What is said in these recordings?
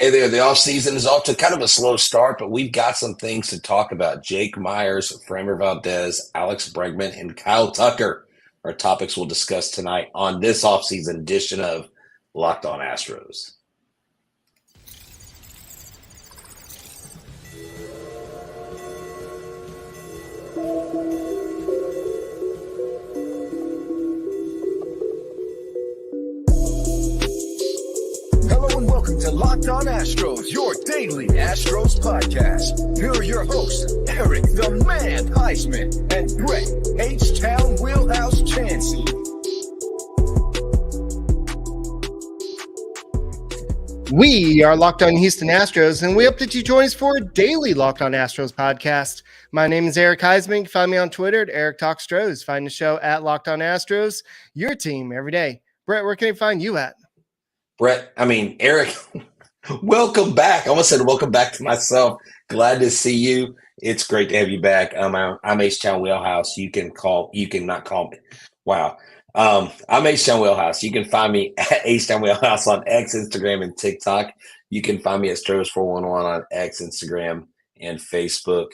Hey there, the offseason is off to kind of a slow start, but we've got some things to talk about. Jake Meyers, Framber Valdez, Alex Bregman, and Kyle Tucker are topics we'll discuss tonight on this offseason edition of Locked On Astros. Welcome to Locked On Astros, your daily Astros podcast. Here are your hosts, Eric the Man Huysman and Greg H-Town Wheelhouse Chancey. We are Locked On Houston Astros, and we hope that you join us for a daily Locked On Astros podcast. My name is Eric Huysman. You can find me on Twitter at Eric Talks Stros. Find the show at Locked On Astros, your team every day. Brett, where can I find you at? Eric, welcome back. I almost said welcome back to myself. Glad to see you. It's great to have you back. I'm H-Town Wheelhouse. I'm H-Town Wheelhouse. You can find me at H-Town Wheelhouse on X, Instagram, and TikTok. You can find me at Stros411 on X, Instagram, and Facebook.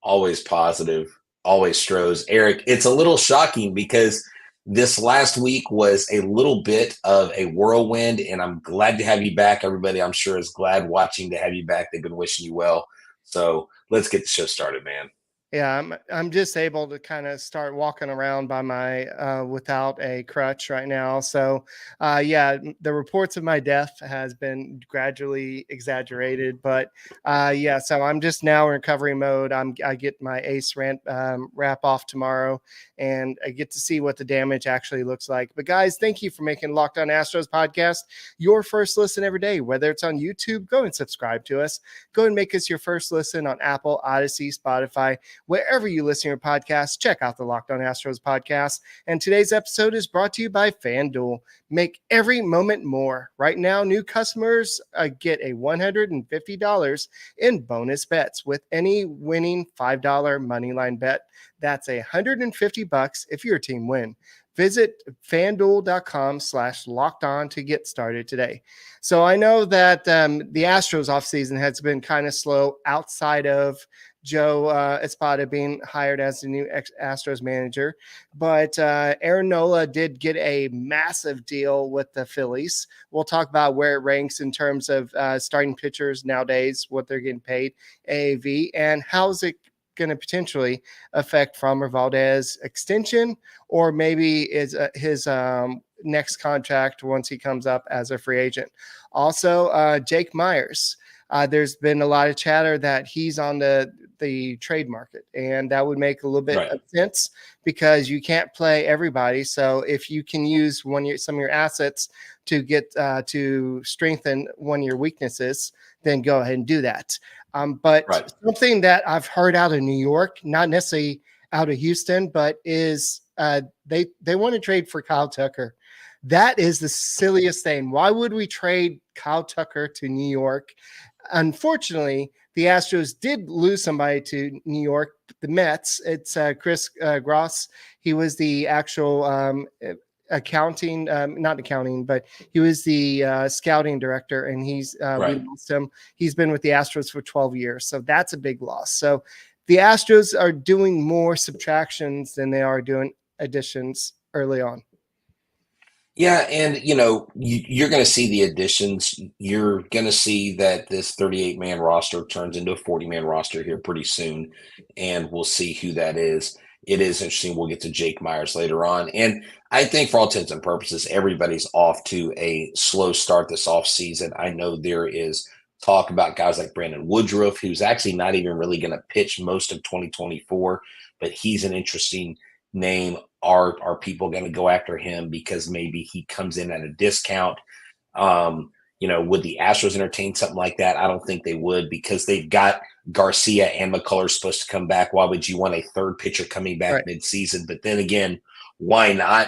Always positive, always Stros. Eric, it's a little shocking because this last week was a little bit of a whirlwind, and I'm glad to have you back. Everybody, I'm sure, is glad watching to have you back. They've been wishing you well. So let's get the show started, man. Yeah, I'm just able to kind of start walking around by my without a crutch right now. So, the reports of my death has been gradually exaggerated, but so I'm just now in recovery mode. I get my ACE wrap off tomorrow, and I get to see what the damage actually looks like. But guys, thank you for making Locked On Astros podcast your first listen every day. Whether it's on YouTube, go and subscribe to us. Go and make us your first listen on Apple, Odyssey, Spotify. Wherever you listen to your podcast, check out the Locked On Astros podcast. And today's episode is brought to you by FanDuel. Make every moment more. Right now, new customers get a $150 in bonus bets with any winning $5 moneyline bet. That's $150 if your team win. Visit FanDuel.com/lockedon to get started today. So I know that the Astros offseason has been kind of slow outside of Joe Espada being hired as the new Astros manager. But Aaron Nola did get a massive deal with the Phillies. We'll talk about where it ranks in terms of starting pitchers nowadays, what they're getting paid, AAV, and how's it going to potentially affect Framber Valdez extension, or maybe is his next contract once he comes up as a free agent. Also, Jake Meyers. There's been a lot of chatter that he's on the trade market, and that would make a little bit of sense because you can't play everybody. So if you can use some of your assets to get to strengthen one of your weaknesses, then go ahead and do that. But something that I've heard out of New York, not necessarily out of Houston, but is they want to trade for Kyle Tucker. That is the silliest thing. Why would we trade Kyle Tucker to New York? Unfortunately, the Astros did lose somebody to New York, the Mets. It's Chris Gross. He was the actual not accounting, but he was the scouting director, and we lost him. He's been with the Astros for 12 years, so that's a big loss. So the Astros are doing more subtractions than they are doing additions early on. Yeah, and, you're going to see the additions. You're going to see that this 38-man roster turns into a 40-man roster here pretty soon, and we'll see who that is. It is interesting. We'll get to Jake Meyers later on. And I think for all intents and purposes, everybody's off to a slow start this offseason. I know there is talk about guys like Brandon Woodruff, who's actually not even really going to pitch most of 2024, but he's an interesting name. Are people going to go after him because maybe he comes in at a discount? Would the Astros entertain something like that? I don't think they would because they've got Garcia and McCullers supposed to come back. Why would you want a third pitcher coming back mid-season? But then again, why not?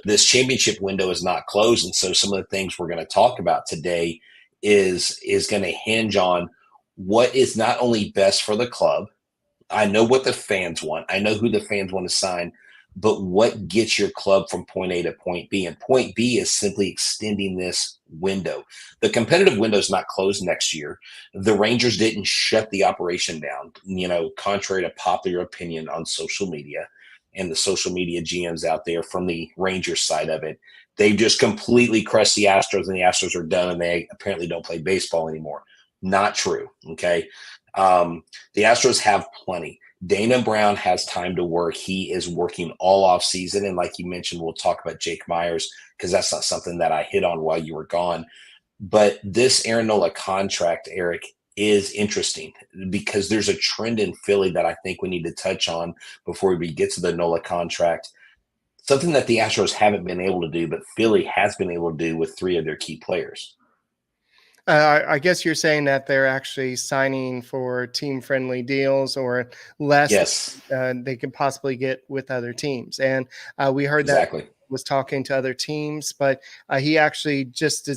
This championship window is not closed, and so some of the things we're going to talk about today is going to hinge on what is not only best for the club. I know what the fans want. I know who the fans want to sign, but what gets your club from point A to point B? And point B is simply extending this window. The competitive window is not closed next year. The Rangers didn't shut the operation down, contrary to popular opinion on social media and the social media GMs out there from the Rangers side of it. They've just completely crushed the Astros, and the Astros are done, and they apparently don't play baseball anymore. Not true, okay? The Astros have plenty. Dana Brown has time to work. He is working all off season. And like you mentioned, we'll talk about Jake Meyers because that's not something that I hit on while you were gone. But this Aaron Nola contract, Eric, is interesting because there's a trend in Philly that I think we need to touch on before we get to the Nola contract. Something that the Astros haven't been able to do, but Philly has been able to do with 3 of their key players. I guess you're saying that they're actually signing for team-friendly deals or less Yes. They can possibly get with other teams. And we heard Exactly. that was talking to other teams, but he actually just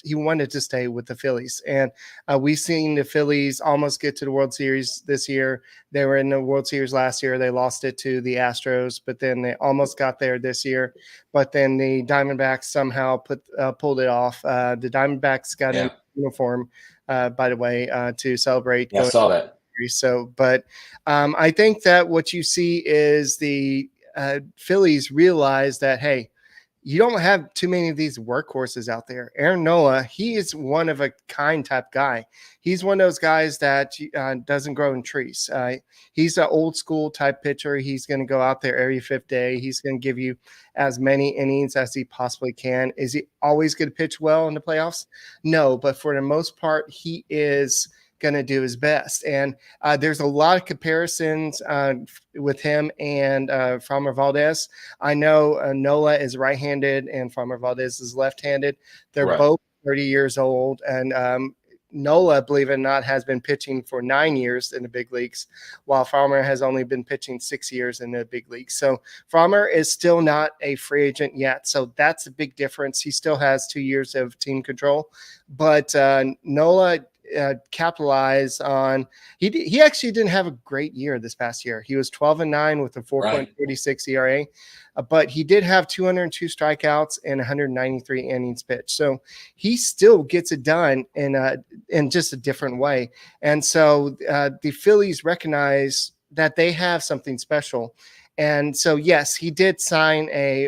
he wanted to stay with the Phillies. And we've seen the Phillies almost get to the World Series this year. They were in the World Series last year. They lost it to the Astros, but then they almost got there this year. But then the Diamondbacks somehow pulled it off. The Diamondbacks got in uniform, by the way, to celebrate. Yeah, I saw that. So, but I think that what you see is the Phillies realize that, hey, you don't have too many of these workhorses out there. Aaron Nola, he is one of a kind type guy. He's one of those guys that doesn't grow in trees. He's an old school type pitcher. He's going to go out there every 5th day. He's going to give you as many innings as he possibly can. Is he always going to pitch well in the playoffs? No, but for the most part, he is going to do his best. And there's a lot of comparisons with him and Framber Valdez. I know Nola is right-handed and Framber Valdez is left-handed. They're both 30 years old. And Nola, believe it or not, has been pitching for 9 years in the big leagues, while Framber has only been pitching 6 years in the big leagues. So Framber is still not a free agent yet. So that's a big difference. He still has 2 years of team control. But Nola capitalize on he actually didn't have a great year this past year. He was 12-9 with a 4.46 ERA, but he did have 202 strikeouts and 193 innings pitched. So he still gets it done in just a different way. And so the Phillies recognize that they have something special. And so yes, he did sign I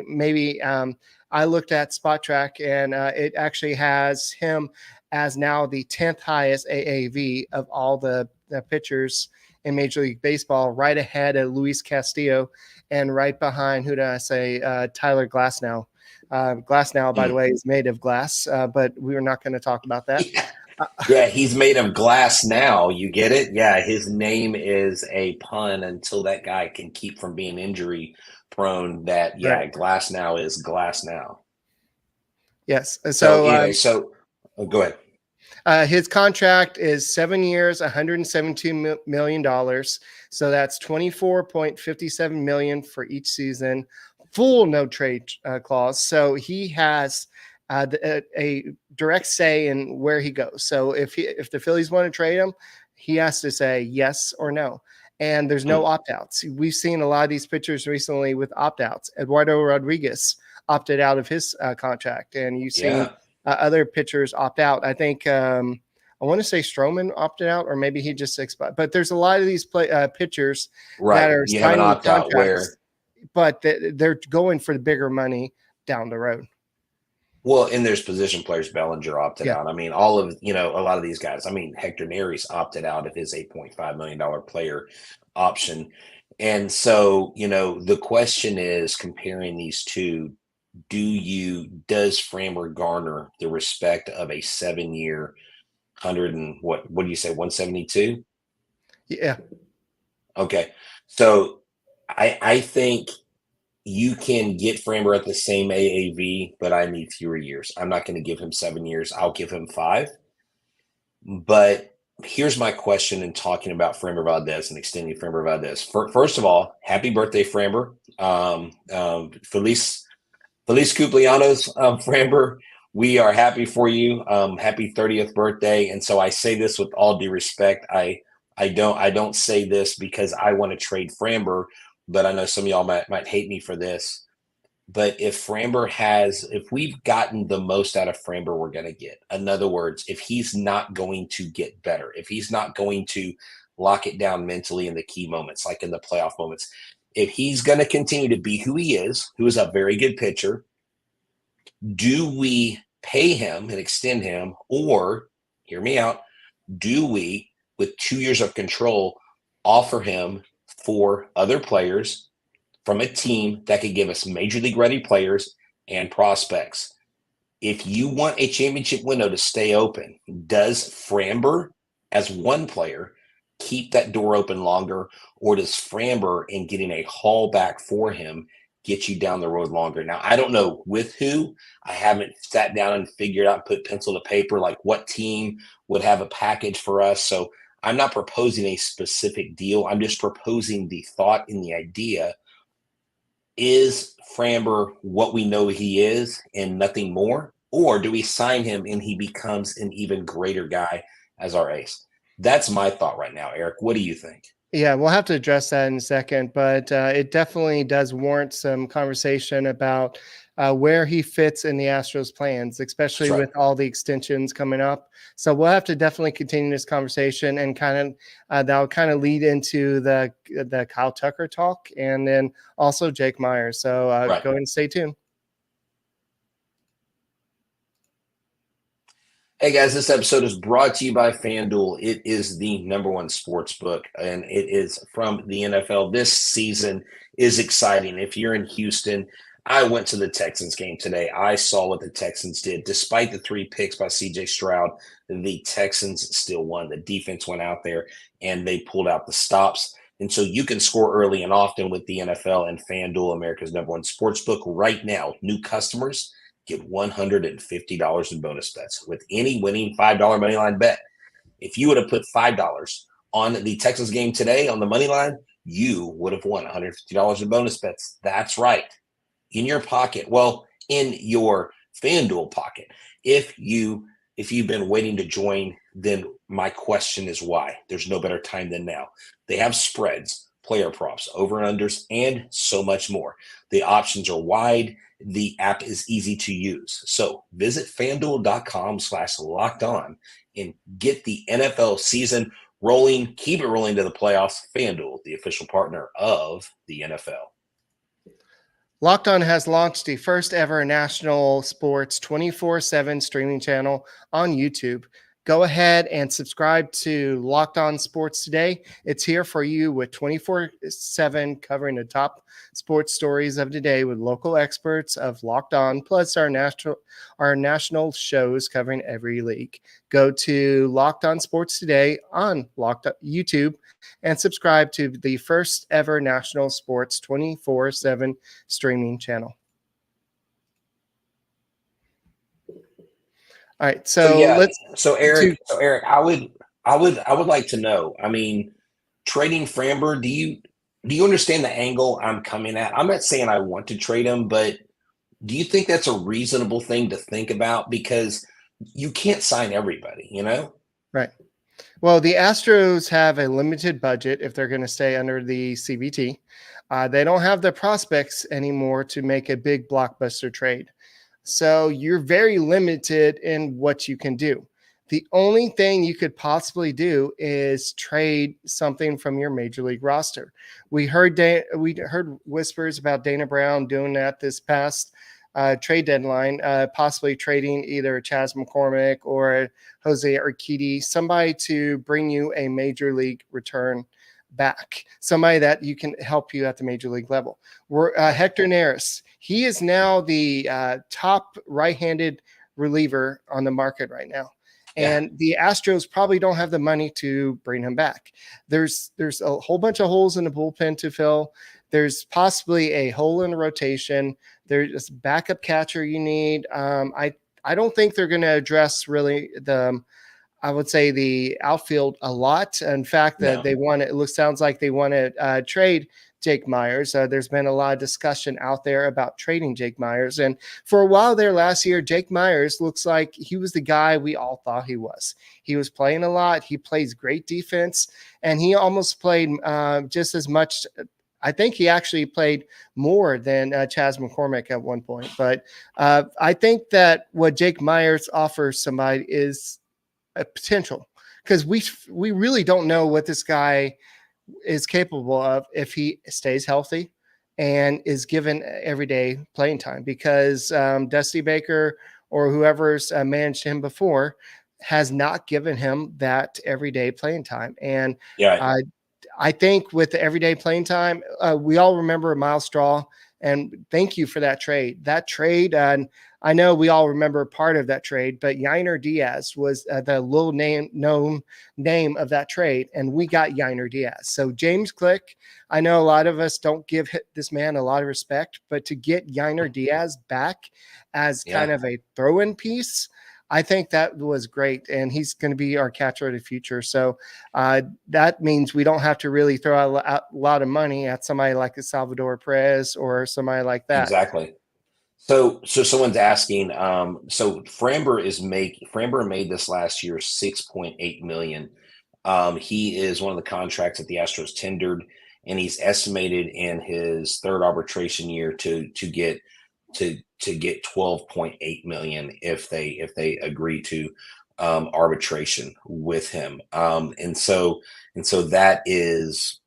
looked at Spot Track and it actually has him as now the 10th highest AAV of all the pitchers in Major League Baseball, right ahead of Luis Castillo and right behind, Tyler Glasnow. Glasnow, by the way, is made of glass, but we were not going to talk about that. Yeah, he's made of glass now. You get it? Yeah, his name is a pun until that guy can keep from being injury prone. Glass now is glass now. Yes. So go ahead. His contract is 7 years, $172 million. So that's $24.57 million for each season, full no trade clause. So he has a direct say in where he goes. So if the Phillies want to trade him, he has to say yes or no. And there's no opt-outs. We've seen a lot of these pitchers recently with opt-outs. Eduardo Rodriguez opted out of his contract, and you've seen other pitchers opt out. I think I want to say Stroman opted out, or maybe he just expired. But there's a lot of these pitchers that are signing contracts, but they're going for the bigger money down the road. Well, and there's position players. Bellinger opted out. I mean, a lot of these guys. I mean, Hector Neris opted out of his $8.5 million player option. And so, the question is, comparing these two, does Framber garner the respect of a 7-year 172? Yeah. Okay. So I think you can get Framber at the same AAV, but I need fewer years. I'm not going to give him 7 years. I'll give him 5. But here's my question in talking about Framber Valdez and extending Framber Valdez. First of all, happy birthday, Framber. Feliz cumpleaños, Framber. We are happy for you. Happy 30th birthday. And so I say this with all due respect. I don't say this because I want to trade Framber but I know some of y'all might hate me for this. But if we've gotten the most out of Framber we're going to get, in other words, if he's not going to get better, if he's not going to lock it down mentally in the key moments, like in the playoff moments, if he's going to continue to be who is a very good pitcher, do we pay him and extend him, or hear me out, do we, with 2 years of control, offer him for other players from a team that could give us major league ready players and prospects? If you want a championship window to stay open, does Framber, as one player, keep that door open longer, or does Framber, in getting a haul back for him, get you down the road longer? Now, I don't know with who. I haven't sat down and figured out, put pencil to paper, like what team would have a package for us. So I'm not proposing a specific deal. I'm just proposing the thought and the idea. Is Framber what we know he is and nothing more? Or do we sign him and he becomes an even greater guy as our ace? That's my thought right now, Eric. What do you think? Yeah, we'll have to address that in a second, but it definitely does warrant some conversation about where he fits in the Astros plans, especially with all the extensions coming up. So we'll have to definitely continue this conversation, and that'll kind of lead into the Kyle Tucker talk, and then also Jake Meyers. So go ahead and stay tuned. Hey guys, this episode is brought to you by FanDuel. It is the #1 sports book, and it is from the NFL. This season is exciting. If you're in Houston, I went to the Texans game today. I saw what the Texans did. Despite the 3 picks by CJ Stroud, the Texans still won. The defense went out there and they pulled out the stops. And so you can score early and often with the NFL and FanDuel, America's #1 sports book. Right now, new customers get $150 in bonus bets with any winning $5 money line bet. If you would have put $5 on the Texans game today on the money line, you would have won $150 in bonus bets. That's right. In your pocket. Well, in your FanDuel pocket. If you've been waiting to join, then my question is why? There's no better time than now. They have spreads, player props, over and unders, and so much more. The options are wide. The app is easy to use. So visit FanDuel.com/lockedon and get the NFL season rolling. Keep it rolling to the playoffs. FanDuel, the official partner of the NFL. Locked On has launched the first ever national sports 24/7 streaming channel on YouTube. Go ahead and subscribe to Locked On Sports Today. It's here for you with 24/7 covering the top sports stories of the day with local experts of Locked On, plus our national shows covering every league. Go to Locked On Sports Today on YouTube and subscribe to the first ever national sports 24/7 streaming channel. All right, so Eric, I would like to know. I mean, trading Framber, do you understand the angle I'm coming at? I'm not saying I want to trade him, but do you think that's a reasonable thing to think about? Because you can't sign everybody, you know? Right. Well, the Astros have a limited budget if they're going to stay under the CBT. They don't have the prospects anymore to make a big blockbuster trade. So you're very limited in what you can do. The only thing you could possibly do is trade something from your major league roster. We heard whispers about Dana Brown doing that this past trade deadline, possibly trading either Chas McCormick or Jose Urquidy, somebody to bring you a major league return back, somebody that you can help you at the major league level. Hector Neris, he is now the top right-handed reliever on the market right now. And the Astros probably don't have the money to bring him back. There's a whole bunch of holes in the bullpen to fill. There's possibly a hole in the rotation. There's a backup catcher you need. I don't think they're going to address really I would say the outfield a lot. In fact, sounds like they want to trade Jake Meyers. There's been a lot of discussion out there about trading Jake Meyers. And for a while there last year, Jake Meyers looks like he was the guy we all thought he was. He was playing a lot. He plays great defense, and he almost played just as much I think he actually played more than Chas McCormick at one point. But I think that what Jake Meyers offers somebody is a potential, because we really don't know what this guy is capable of if he stays healthy and is given everyday playing time, because Dusty Baker or whoever's managed him before has not given him that everyday playing time. And Yeah, I think with the everyday playing time, we all remember Miles Straw, and thank you for that trade. That trade, and I know we all remember part of that trade, but Yainer Diaz was the little known name of that trade, and we got Yainer Diaz. So James Click, I know a lot of us don't give this man a lot of respect, but to get Yainer Diaz back as kind of a throw-in piece, I think that was great, and he's going to be our catcher of the future. So that means we don't have to really throw out a lot of money at somebody like a Salvador Perez or somebody like that. exactly. So someone's asking. So Framber made this last year $6.8 million. He is one of the contracts that the Astros tendered, and he's estimated in his third arbitration year to get 12.8 million if they agree to arbitration with him. And so that is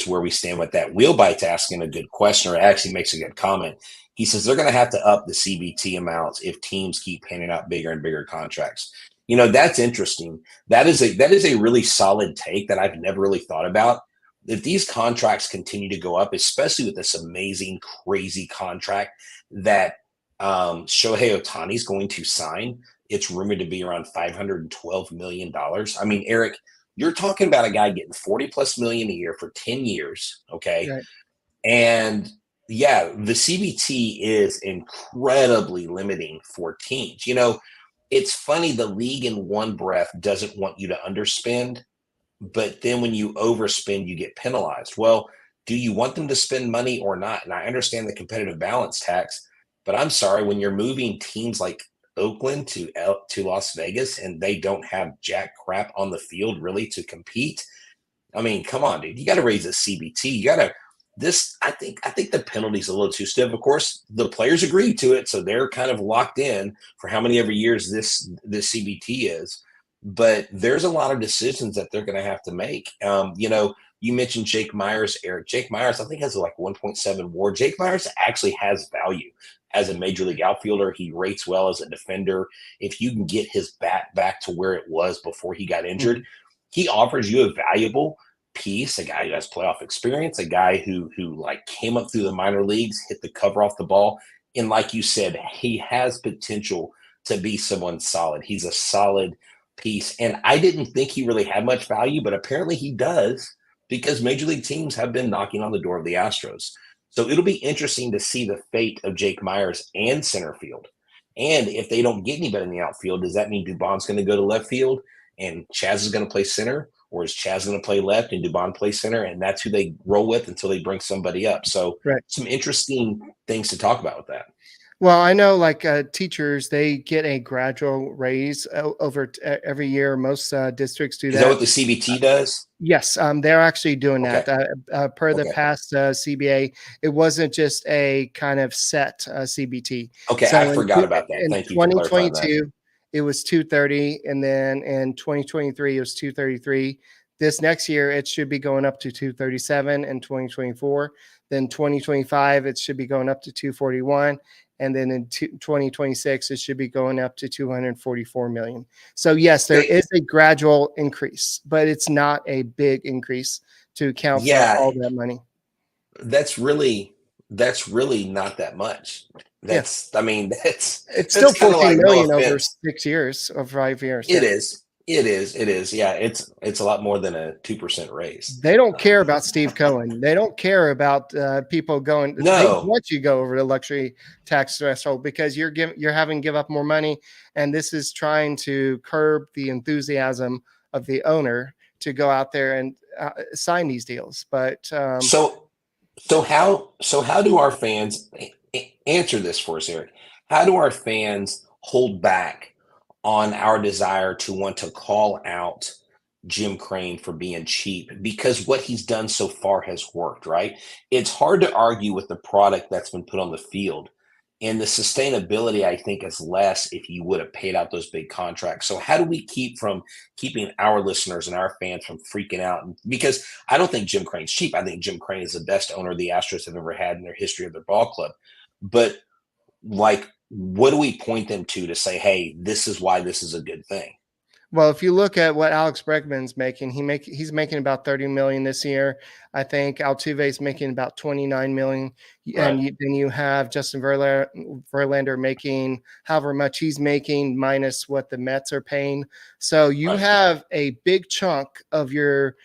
where we stand with that. Wheelbite's asking a good question, or actually makes a good comment. He says they're going to have to up the CBT amounts if teams keep handing out bigger and bigger contracts. That's interesting. That is a really solid take that I've never really thought about. If these contracts continue to go up, especially with this amazing, crazy contract that Shohei Ohtani is going to sign, it's rumored to be around $512 million. I mean, Eric, you're talking about a guy getting 40 plus million a year for 10 years. Okay. Right. And yeah, the CBT is incredibly limiting for teams. It's funny, the league in one breath doesn't want you to underspend, but then when you overspend, you get penalized. Well, do you want them to spend money or not? And I understand the competitive balance tax, but I'm sorry, when you're moving teams like Oakland to Las Vegas and they don't have jack crap on the field really to compete, I mean, come on, dude, you got to raise the CBT. You got to I think the penalty's a little too stiff. Of course, the players agreed to it, so they're kind of locked in for how many every years this CBT is. But there's a lot of decisions that they're going to have to make. You mentioned Jake Meyers, Eric. Jake Meyers, I think, has like 1.7 WAR. Jake Meyers actually has value as a major league outfielder. He rates well as a defender. If you can get his bat back to where it was before he got injured, he offers you a valuable piece, a guy who has playoff experience, a guy who like came up through the minor leagues, hit the cover off the ball. And like you said, he has potential to be someone solid. He's a solid piece. And I didn't think he really had much value, but apparently he does, because major league teams have been knocking on the door of the Astros. So it'll be interesting to see the fate of Jake Meyers and center field. And if they don't get anybody in the outfield, does that mean Dubon's going to go to left field and Chas is going to play center? Or is Chas going to play left and Dubon play center? And that's who they roll with until they bring somebody up. So Some interesting things to talk about with that. Well, I know like teachers, they get a gradual raise over every year. Most districts do that. Is that what the CBT does? Yes, they're actually doing that. Per the past CBA, it wasn't just a kind of set CBT. Okay, so I forgot about that. Thank you. 2022, it was 230, and then in 2023, it was 233. This next year, it should be going up to 237 in 2024. Then 2025, it should be going up to 241. And then in 2026, it should be going up to 244 million. So yes, there is a gradual increase, but it's not a big increase to account for all that money. That's really not that much. I mean, it's still 14 million over 6 years or 5 years. It is. Yeah, it's a lot more than a 2% raise. They don't care about Steve Cohen. They don't care about people going. No, they want you to go over the luxury tax threshold because you're having to give up more money, and this is trying to curb the enthusiasm of the owner to go out there and sign these deals. But so how do our fans answer this for us, Eric? How do our fans hold back on our desire to want to call out Jim Crane for being cheap because what he's done so far has worked, right? It's hard to argue with the product that's been put on the field. And the sustainability, I think, is less if you would have paid out those big contracts. So how do we keeping our listeners and our fans from freaking out? Because I don't think Jim Crane's cheap. I think Jim Crane is the best owner the Astros have ever had in their history of their ball club. But like, what do we point them to say, hey, this is why this is a good thing? Well, if you look at what Alex Bregman's making, he's making about 30 million this year. I think Altuve's making about 29 million. Right. And then you have Justin Verlander making however much he's making minus what the Mets are paying. So you have a big chunk of your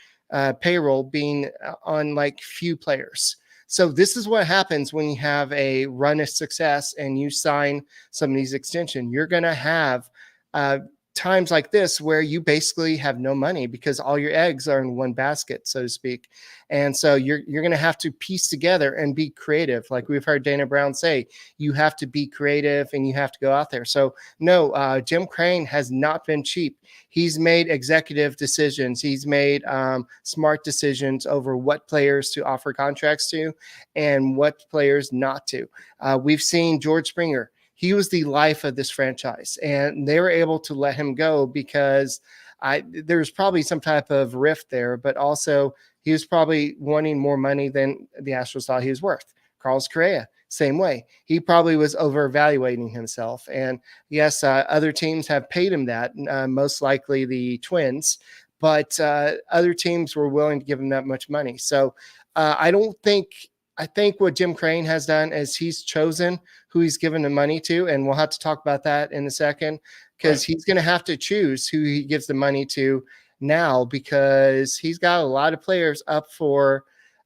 payroll being on like few players. So this is what happens when you have a run of success and you sign some of these extensions. You're going to have times like this where you basically have no money because all your eggs are in one basket, so to speak. And so you're going to have to piece together and be creative. Like we've heard Dana Brown say, you have to be creative and you have to go out there. So no, Jim Crane has not been cheap. He's made executive decisions. He's made smart decisions over what players to offer contracts to and what players not to. We've seen George Springer. He was the life of this franchise, and they were able to let him go because there's probably some type of rift there, but also he was probably wanting more money than the Astros thought he was worth. Carlos Correa, same way. He probably was over-evaluating himself. And yes, other teams have paid him that, most likely the Twins, but other teams were willing to give him that much money. So I think what Jim Crane has done is he's chosen who he's given the money to, and we'll have to talk about that in a second because he's going to have to choose who he gives the money to now because he's got a lot of players up for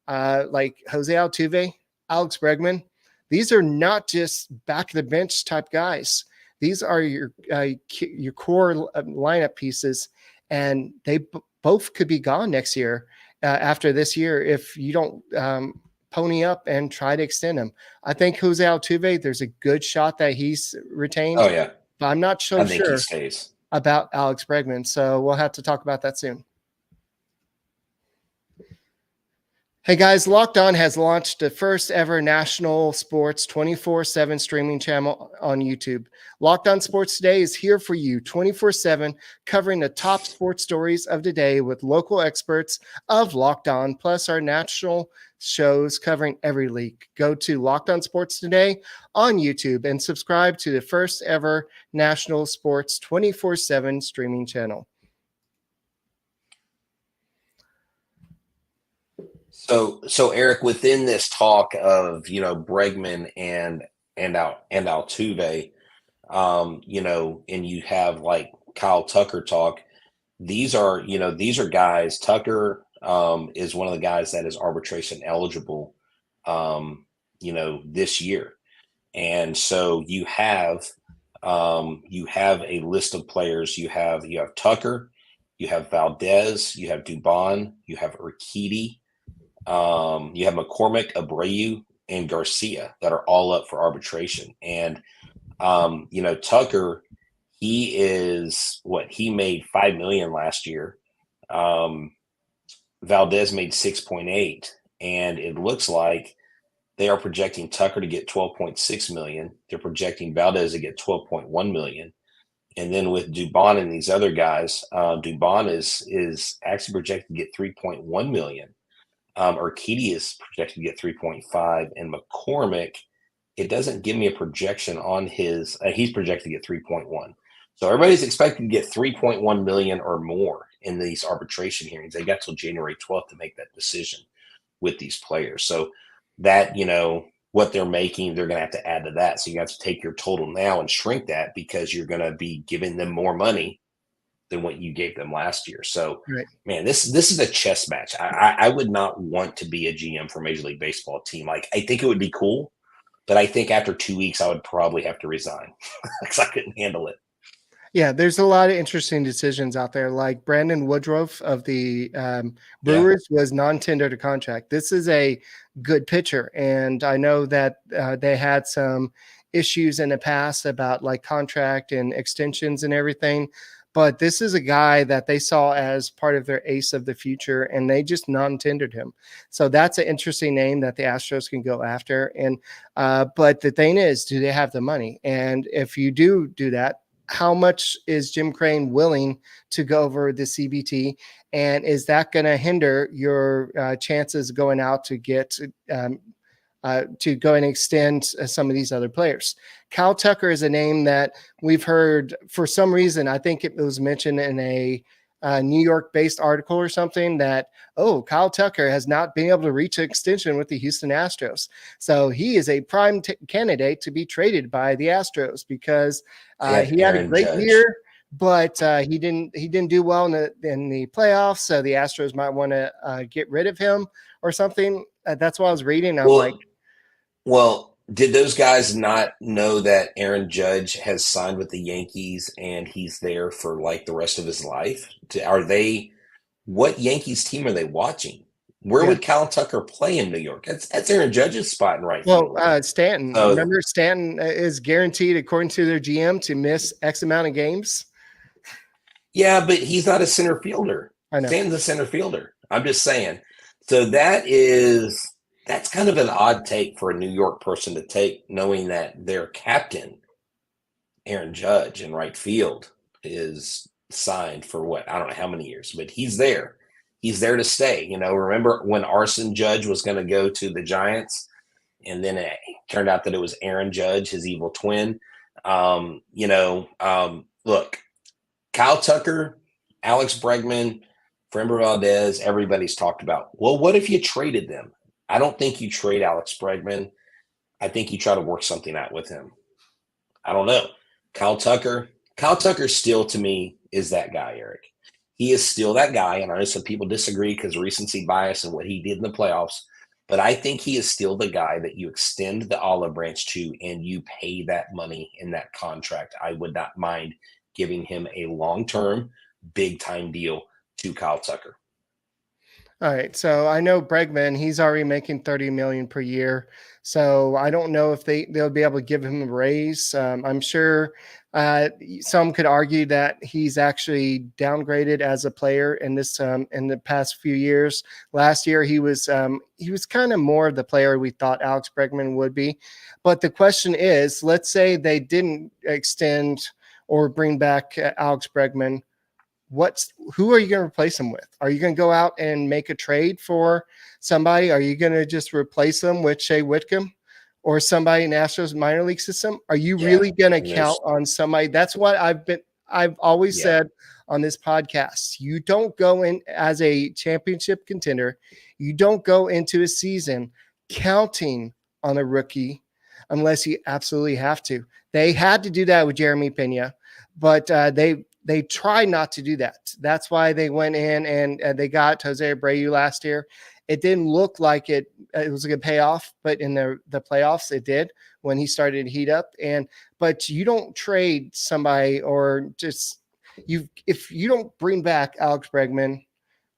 like Jose Altuve, Alex Bregman. These are not just back of the bench type guys. These are your core lineup pieces, and they both could be gone next year after this year if you don't pony up and try to extend him. I think Jose Altuve, there's a good shot that he's retained. Oh, yeah. But I'm not so sure he stays. About Alex Bregman. So we'll have to talk about that soon. Hey guys, Locked On has launched the first ever national sports 24/7 streaming channel on YouTube. Locked On Sports Today is here for you 24/7, covering the top sports stories of the day with local experts of Locked On, plus our national shows covering every league. Go to Locked On Sports Today on YouTube and subscribe to the first ever national sports 24/7 streaming channel. So Eric, within this talk of Bregman and Altuve, and you have like Kyle Tucker talk. These are guys. Tucker is one of the guys that is arbitration eligible, this year, and so you have a list of players. You have Tucker, you have Valdez, you have Dubon, you have Urquidy. You have McCormick, Abreu, and Garcia that are all up for arbitration. And, Tucker, he made $5 million last year. Valdez made 6.8, and it looks like they are projecting Tucker to get 12.6 million. They're projecting Valdez to get 12.1 million. And then with Dubon and these other guys, Dubon is actually projected to get 3.1 million. Urquidy is projected to get 3.5, and McCormick, it doesn't give me a projection on his. He's projected to get 3.1. So everybody's expected to get 3.1 million or more in these arbitration hearings. They got till January 12th to make that decision with these players. So that what they're making, they're going to have to add to that. So you have to take your total now and shrink that because you're going to be giving them more money than what you gave them last year. So, Man, this is a chess match. I would not want to be a GM for Major League Baseball team. Like, I think it would be cool, but I think after 2 weeks, I would probably have to resign because I couldn't handle it. Yeah, there's a lot of interesting decisions out there. Like Brandon Woodruff of the Brewers was non-tendered a contract. This is a good pitcher, and I know that they had some issues in the past about like contract and extensions and everything. But this is a guy that they saw as part of their ace of the future, and they just non-tendered him. So that's an interesting name that the Astros can go after. And but the thing is, do they have the money? And if you do that, how much is Jim Crane willing to go over the CBT? And is that going to hinder your chances going out to get to go and extend some of these other players? Kyle Tucker is a name that we've heard for some reason. I think it was mentioned in a New York-based article or something that, Kyle Tucker has not been able to reach an extension with the Houston Astros. So he is a prime candidate to be traded by the Astros because he had a great year, but he didn't do well in the playoffs. So the Astros might want to get rid of him or something. That's what I was reading. Well, did those guys not know that Aaron Judge has signed with the Yankees and he's there for like the rest of his life? What Yankees team are they watching? Where would Kyle Tucker play in New York? That's Aaron Judge's spot in right field. Stanton. Remember, Stanton is guaranteed, according to their GM, to miss X amount of games. Yeah, but he's not a center fielder. I know. Stanton's a center fielder. I'm just saying. So that's kind of an odd take for a New York person to take, knowing that their captain, Aaron Judge, in right field, is signed for what? I don't know how many years, but he's there. He's there to stay. Remember when Arson Judge was going to go to the Giants, and then it turned out that it was Aaron Judge, his evil twin. Look, Kyle Tucker, Alex Bregman, Framber Valdez, everybody's talked about, well, what if you traded them? I don't think you trade Alex Bregman. I think you try to work something out with him. I don't know. Kyle Tucker still, to me, is that guy, Eric. He is still that guy, and I know some people disagree because of recency bias and what he did in the playoffs, but I think he is still the guy that you extend the olive branch to and you pay that money in that contract. I would not mind giving him a long-term, big-time deal to Kyle Tucker. All right. So I know Bregman, he's already making $30 million per year. So I don't know if they'll be able to give him a raise. I'm sure some could argue that he's actually downgraded as a player in this in the past few years. Last year he was kind of more of the player we thought Alex Bregman would be. But the question is, let's say they didn't extend or bring back Alex Bregman. Who are you going to replace him with? Are you going to go out and make a trade for somebody? Are you going to just replace them with Shea Whitcomb or somebody in Astros minor league system? Are you really going to count on somebody? That's what I've always said on this podcast. You don't go in as a championship contender. You don't go into a season counting on a rookie unless you absolutely have to. They had to do that with Jeremy Pena, but they try not to do that. That's why they went in and they got Jose Abreu last year. It didn't look like it was a good payoff, but in the playoffs it did when he started to heat up. But you don't trade somebody or if you don't bring back Alex Bregman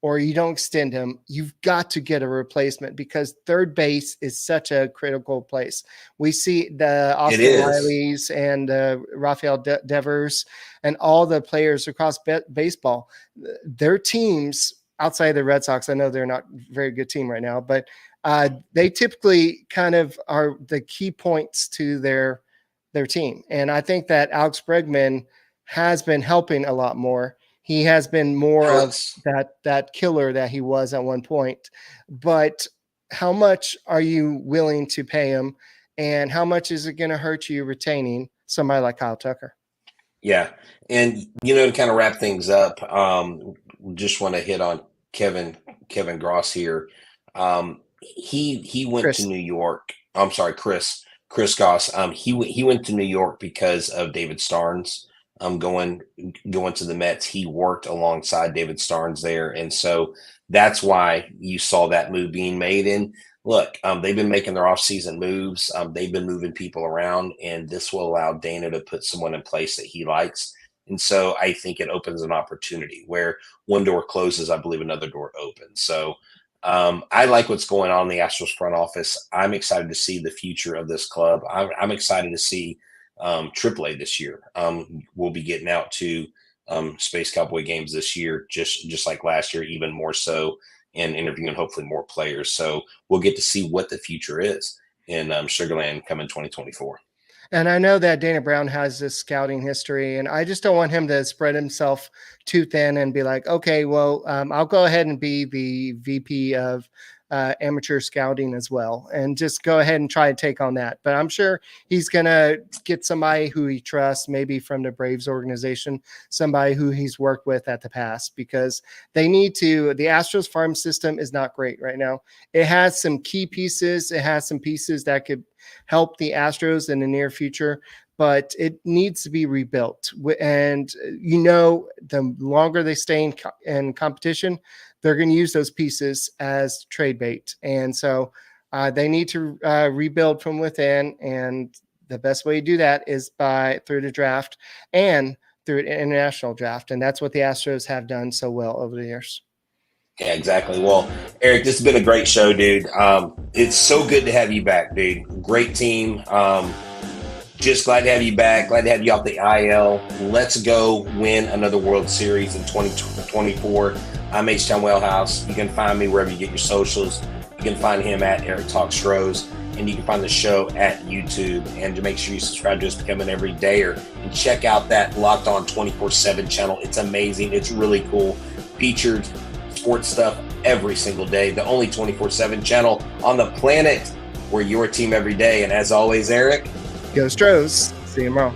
or you don't extend him, you've got to get a replacement because third base is such a critical place. We see the Austin Rileys and Rafael Devers and all the players across baseball. Their teams outside of the Red Sox, I know they're not a very good team right now, but they typically kind of are the key points to their team. And I think that Alex Bregman has been helping a lot more. He has been more of that killer that he was at one point. But how much are you willing to pay him? And how much is it going to hurt you retaining somebody like Kyle Tucker? Yeah. And, to kind of wrap things up, just want to hit on Kevin Gross here. He went to New York. I'm sorry, Chris Goss. He went to New York because of David Starnes. Going to the Mets. He worked alongside David Starnes there. And so that's why you saw that move being made. And look, they've been making their offseason moves. They've been moving people around, and this will allow Dana to put someone in place that he likes. And so I think it opens an opportunity where one door closes, I believe another door opens. So I like what's going on in the Astros front office. I'm excited to see the future of this club. I'm excited to see AAA this year. We'll be getting out to Space Cowboy games this year, just like last year, even more so, and interviewing hopefully more players. So we'll get to see what the future is in Sugarland coming 2024. And I know that Dana Brown has this scouting history, and I just don't want him to spread himself too thin and be like, okay, well, I'll go ahead and be the VP of amateur scouting as well, and just go ahead and try to take on that. But I'm sure he's going to get somebody who he trusts, maybe from the Braves organization, somebody who he's worked with at the past, because they need to. The Astros farm system is not great right now. It has some key pieces. It has some pieces that could help the Astros in the near future, but it needs to be rebuilt. And, the longer they stay in competition, they're going to use those pieces as trade bait. And so they need to rebuild from within. And the best way to do that is through the draft and through an international draft. And that's what the Astros have done so well over the years. Yeah, exactly. Well, Eric, this has been a great show, dude. It's so good to have you back, dude. Great team. Just glad to have you back. Glad to have you off the IL. Let's go win another World Series in 2024. I'm H-Town Wellhouse. You can find me wherever you get your socials. You can find him at Eric Talks Stros, and you can find the show at YouTube. And to make sure you subscribe to us, become an everydayer, and check out that Locked On 24/7 channel. It's amazing. It's really cool. Featured sports stuff every single day. The only 24/7 channel on the planet. We're your team every day. And as always, Eric, Go Stros. See you tomorrow.